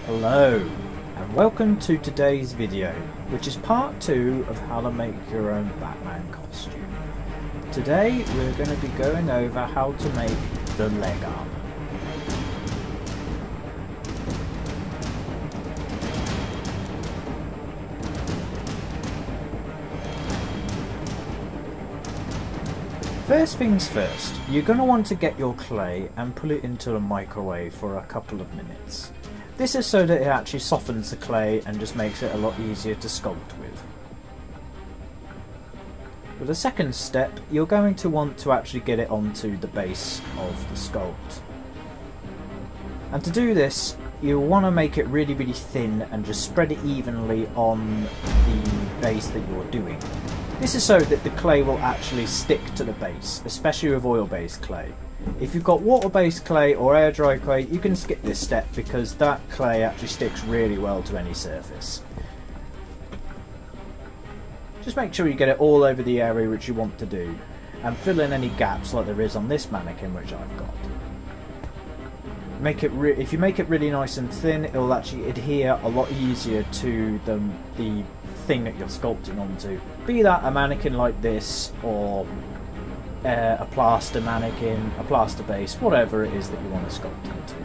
Hello and welcome to today's video, which is part 2 of how to make your own Batman costume. Today we're going to be going over how to make the leg armor. First things first, you're going to want to get your clay and put it into the microwave for a couple of minutes. This is so that it actually softens the clay and just makes it a lot easier to sculpt with. For the second step, you're going to want to actually get it onto the base of the sculpt. And to do this, you'll want to make it really thin and just spread it evenly on the base that you're doing. This is so that the clay will actually stick to the base, especially with oil-based clay. If you've got water-based clay or air-dry clay, you can skip this step because that clay actually sticks really well to any surface. Just make sure you get it all over the area which you want to do, and fill in any gaps like there is on this mannequin which I've got. If you make it really nice and thin, it will actually adhere a lot easier to the thing that you're sculpting onto. Be that a mannequin like this, or a plaster mannequin, a plaster base, whatever it is that you want to sculpt into.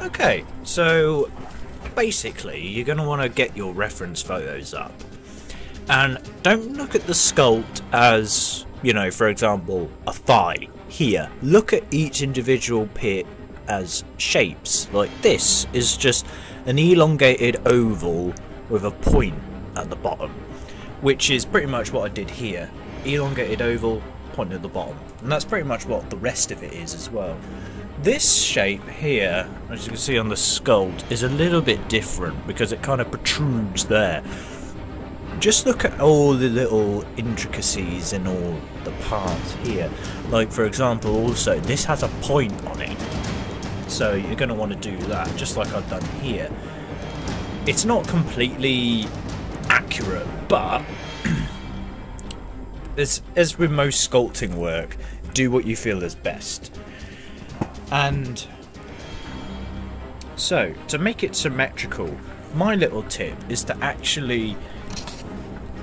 Okay, so basically you're going to want to get your reference photos up, and don't look at the sculpt as, you know, for example, a thigh here. Look at each individual bit as shapes. Like this is just an elongated oval with a point at the bottom, which is pretty much what I did here. Elongated oval, point at the bottom, and that's pretty much what the rest of it is as well. This shape here, as you can see on the sculpt, is a little bit different because it kind of protrudes there. Just look at all the little intricacies in all the parts here. Like, for example, also this has a point on it, so you're going to want to do that, just like I've done here. It's not completely accurate, but as with most sculpting work, do what you feel is best. And so, to make it symmetrical, my little tip is to actually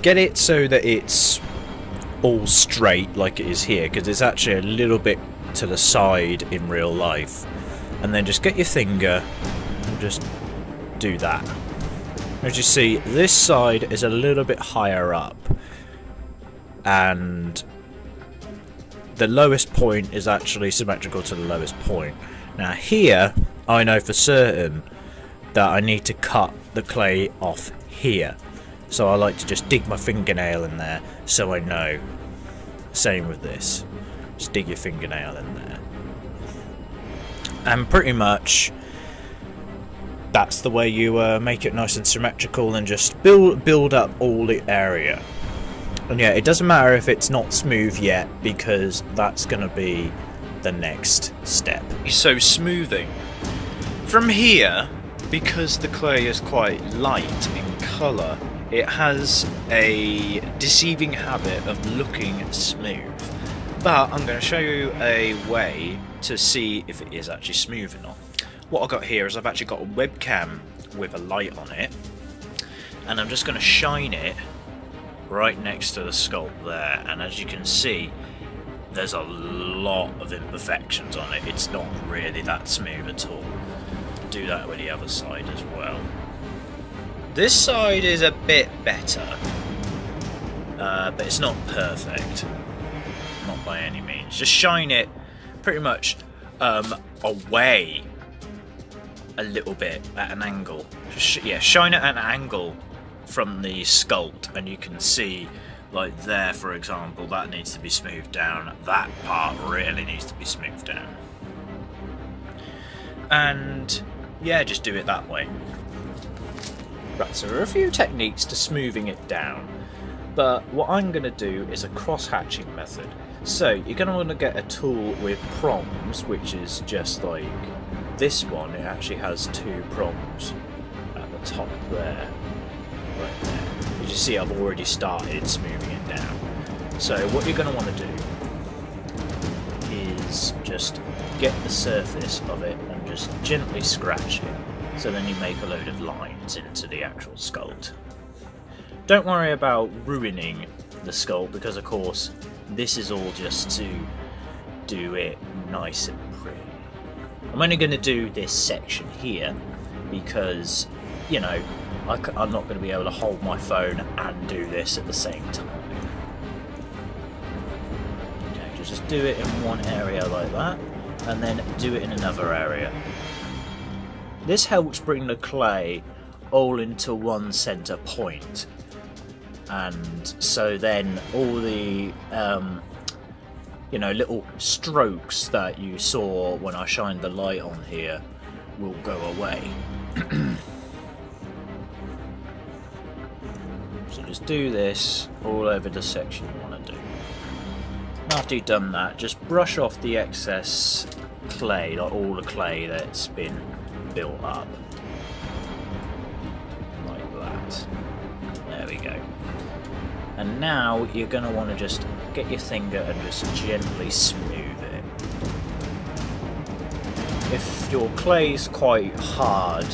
get it so that it's all straight like it is here, because it's actually a little bit to the side in real life. And then just get your finger and just do that. As you see, this side is a little bit higher up, and the lowest point is actually symmetrical to the lowest point. Now here, I know for certain that I need to cut the clay off here. So I like to just dig my fingernail in there so I know. Same with this. Just dig your fingernail in there. And pretty much that's the way you make it nice and symmetrical, and just build up all the area. And yeah, it doesn't matter if it's not smooth yet, because that's going to be the next step. So smoothing. From here, because the clay is quite light in colour, it has a deceiving habit of looking smooth. But I'm going to show you a way to see if it is actually smooth or not. What I've got here is I've actually got a webcam with a light on it, and I'm just going to shine it right next to the sculpt there, and as you can see, there's a lot of imperfections on it. It's not really that smooth at all. Do that with the other side as well. This side is a bit better, but it's not perfect, not by any means. Just shine it pretty much away a little bit at an angle. Yeah, shine it at an angle from the sculpt, and you can see, like there for example, that needs to be smoothed down. That part really needs to be smoothed down. And yeah, just do it that way. Right, so there are a few techniques to smoothing it down, but what I'm going to do is a cross-hatching method. So you're going to want to get a tool with prongs, which is just like this one. It actually has 2 prongs at the top there, right there. As you see, I've already started smoothing it down. So what you're going to want to do is just get the surface of it and just gently scratch it, so then you make a load of lines into the actual sculpt. Don't worry about ruining the sculpt, because of course this is all just to do it nice and pretty. I'm only going to do this section here because, you know, I'm not going to be able to hold my phone and do this at the same time. Okay, just do it in one area like that, and then do it in another area. This helps bring the clay all into one centre point, and so then all the you know, little strokes that you saw when I shined the light on here will go away. So just do this all over the section you want to do. After you've done that, just brush off the excess clay, like all the clay that's been built up. Like that. There we go. And now you're going to want to just get your finger and just gently smooth it. If your clay's quite hard,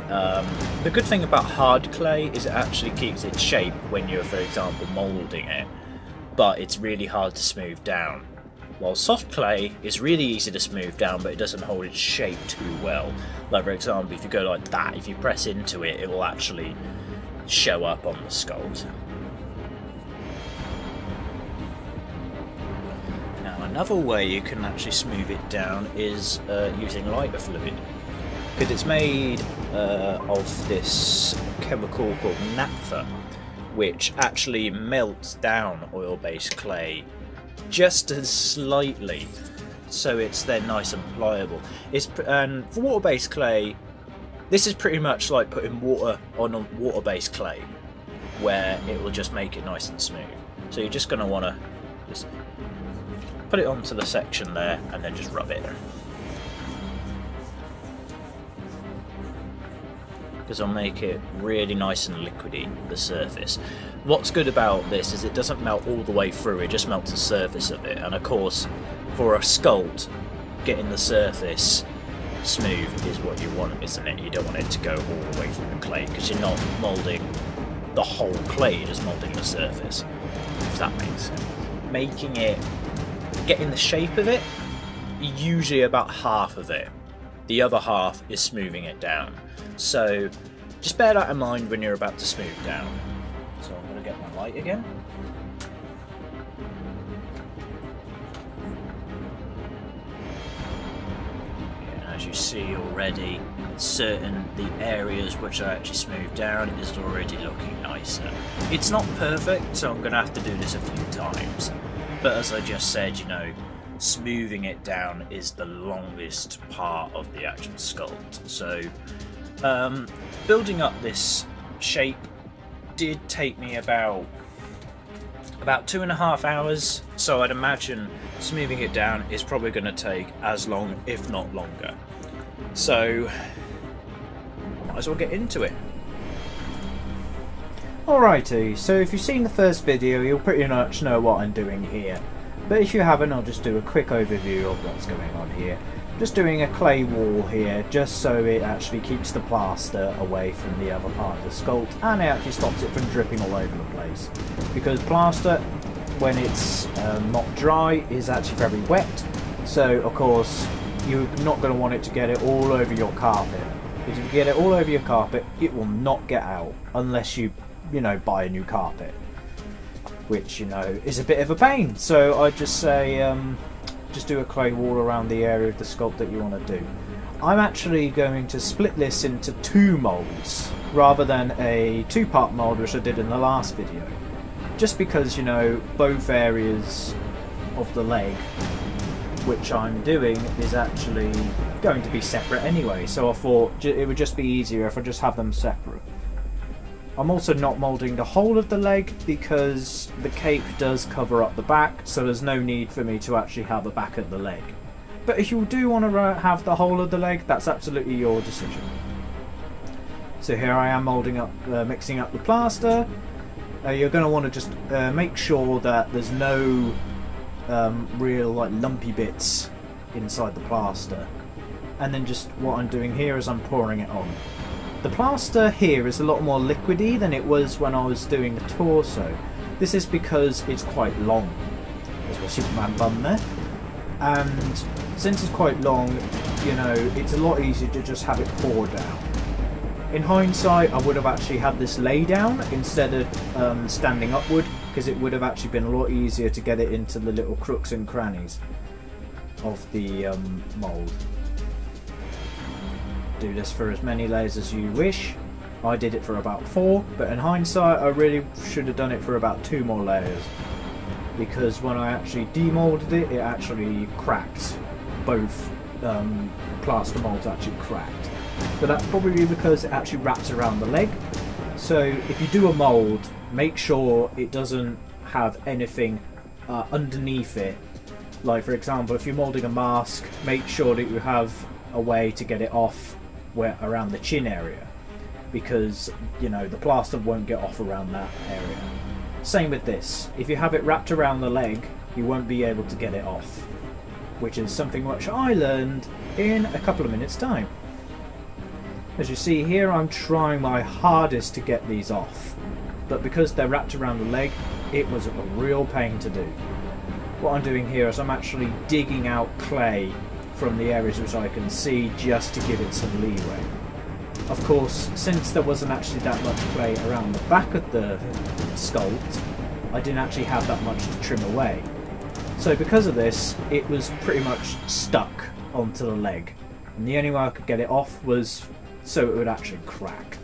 the good thing about hard clay is it actually keeps its shape when you're, for example, moulding it, but it's really hard to smooth down. While soft clay is really easy to smooth down, but it doesn't hold its shape too well. Like for example, if you go like that, if you press into it, it will actually show up on the sculpt. Now another way you can actually smooth it down is using lighter fluid, because it's made of this chemical called naphtha, which actually melts down oil-based clay just as slightly, so it's then nice and pliable. And for water-based clay, this is pretty much like putting water on a water-based clay, where it will just make it nice and smooth. So you're just going to want to just put it onto the section there and then just rub it. Because I'll make it really nice and liquidy, the surface. What's good about this is it doesn't melt all the way through, it just melts the surface of it. And of course, for a sculpt, getting the surface smooth is what you want, isn't it? You don't want it to go all the way through the clay, because you're not moulding the whole clay, you're just moulding the surface, if that makes sense. Making it, getting the shape of it, usually about half of it. The other half is smoothing it down. So just bear that in mind when you're about to smooth down. So I'm going to get my light again. Yeah, as you see already, the areas which I actually smoothed down is already looking nicer. It's not perfect, so I'm going to have to do this a few times. But as I just said, you know, smoothing it down is the longest part of the actual sculpt. So building up this shape did take me about 2.5 hours, so I'd imagine smoothing it down is probably going to take as long, if not longer. So might as well get into it. Alrighty, so if you've seen the first video, you'll pretty much know what I'm doing here. But if you haven't, I'll just do a quick overview of what's going on here. Just doing a clay wall here, just so it actually keeps the plaster away from the other part of the sculpt, and it actually stops it from dripping all over the place. Because plaster, when it's not dry, is actually very wet, so of course you're not going to want it to get it all over your carpet. Because if you get it all over your carpet, it will not get out, unless you know, buy a new carpet. Which, you know, is a bit of a pain. So I'd just say, just do a clay wall around the area of the sculpt that you want to do. I'm actually going to split this into 2 moulds rather than a 2-part mould which I did in the last video. Just because, you know, both areas of the leg which I'm doing is actually going to be separate anyway, so I thought it would just be easier if I just have them separate. I'm also not moulding the whole of the leg because the cape does cover up the back, so there's no need for me to actually have a back at the leg. But if you do want to have the whole of the leg, that's absolutely your decision. So here I am moulding up, mixing up the plaster. You're going to want to just make sure that there's no real like lumpy bits inside the plaster. And then just what I'm doing here is I'm pouring it on. The plaster here is a lot more liquidy than it was when I was doing the torso. This is because it's quite long. There's my Superman bum there. And since it's quite long, you know, it's a lot easier to just have it pour down. In hindsight, I would have actually had this lay down instead of standing upward, because it would have actually been a lot easier to get it into the little crooks and crannies of the mould. Do this for as many layers as you wish. I did it for about 4, but in hindsight I really should have done it for about 2 more layers, because when I actually demoulded it, it actually cracked. Both plaster moulds actually cracked, but that's probably because it actually wraps around the leg. So if you do a mould, make sure it doesn't have anything underneath it. Like for example, if you're moulding a mask, make sure that you have a way to get it off around the chin area, because you know the plaster won't get off around that area. Same with this, if you have it wrapped around the leg, you won't be able to get it off, which is something which I learned in a couple of minutes time. As you see here, I'm trying my hardest to get these off, but because they're wrapped around the leg, it was a real pain to do. What I'm doing here is I'm actually digging out clay from the areas which I can see, just to give it some leeway. Of course, since there wasn't actually that much clay around the back of the sculpt, I didn't actually have that much to trim away. So because of this, it was pretty much stuck onto the leg, and the only way I could get it off was so it would actually crack.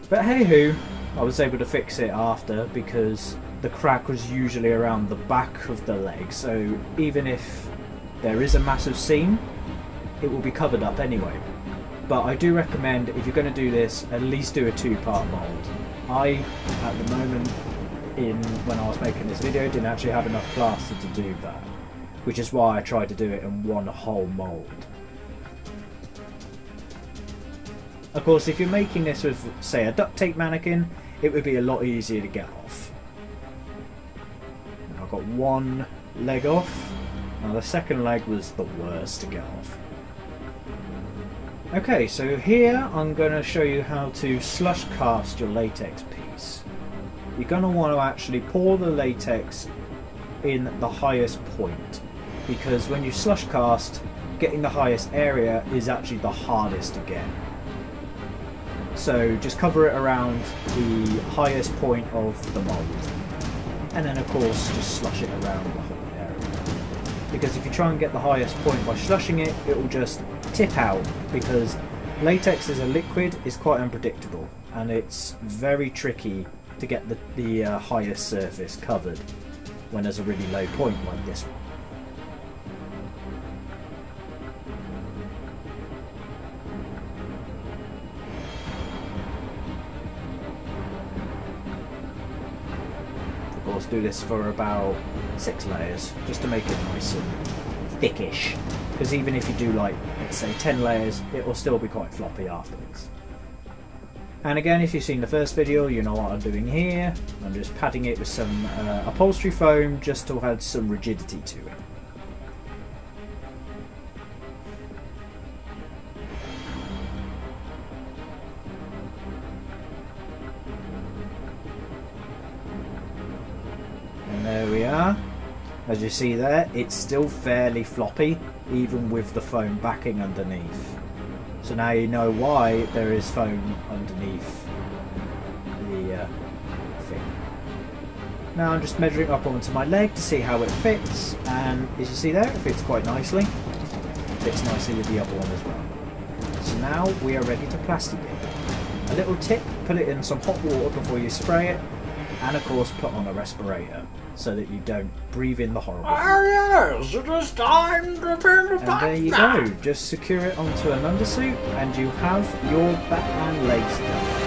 But hey ho, I was able to fix it after, because the crack was usually around the back of the leg, so even if there is a massive seam, it will be covered up anyway. But I do recommend, if you're going to do this, at least do a 2-part mould. I, at the moment, when I was making this video, didn't actually have enough plaster to do that, which is why I tried to do it in one whole mould. Of course, if you're making this with, say, a duct tape mannequin, it would be a lot easier to get off. Now I've got one leg off. Now the second leg was the worst to get off. Okay, so here I'm going to show you how to slush cast your latex piece. You're going to want to actually pour the latex in the highest point, because when you slush cast, getting the highest area is actually the hardest to get. So just cover it around the highest point of the mould, and then of course just slush it around the whole area. Because if you try and get the highest point by slushing it, it will just tip out, because latex as a liquid is quite unpredictable, and it's very tricky to get the highest surface covered when there's a really low point like this one. Of course, do this for about 6 layers, just to make it nice and thickish, because even if you do like, let's say 10 layers, it will still be quite floppy afterwards. And again, if you've seen the first video, you know what I'm doing here. I'm just padding it with some upholstery foam, just to add some rigidity to it. And there we are. As you see there, it's still fairly floppy, even with the foam backing underneath. So now you know why there is foam underneath the thing. Now I'm just measuring up onto my leg to see how it fits, and as you see there, it fits quite nicely. fits nicely with the other one as well. So now we are ready to plasti dip. A little tip, put it in some hot water before you spray it, and of course put on a respirator so that you don't breathe in the horrible fumes. Yes, it is time to build a And there you go, just secure it onto an undersuit and you have your Batman legs done.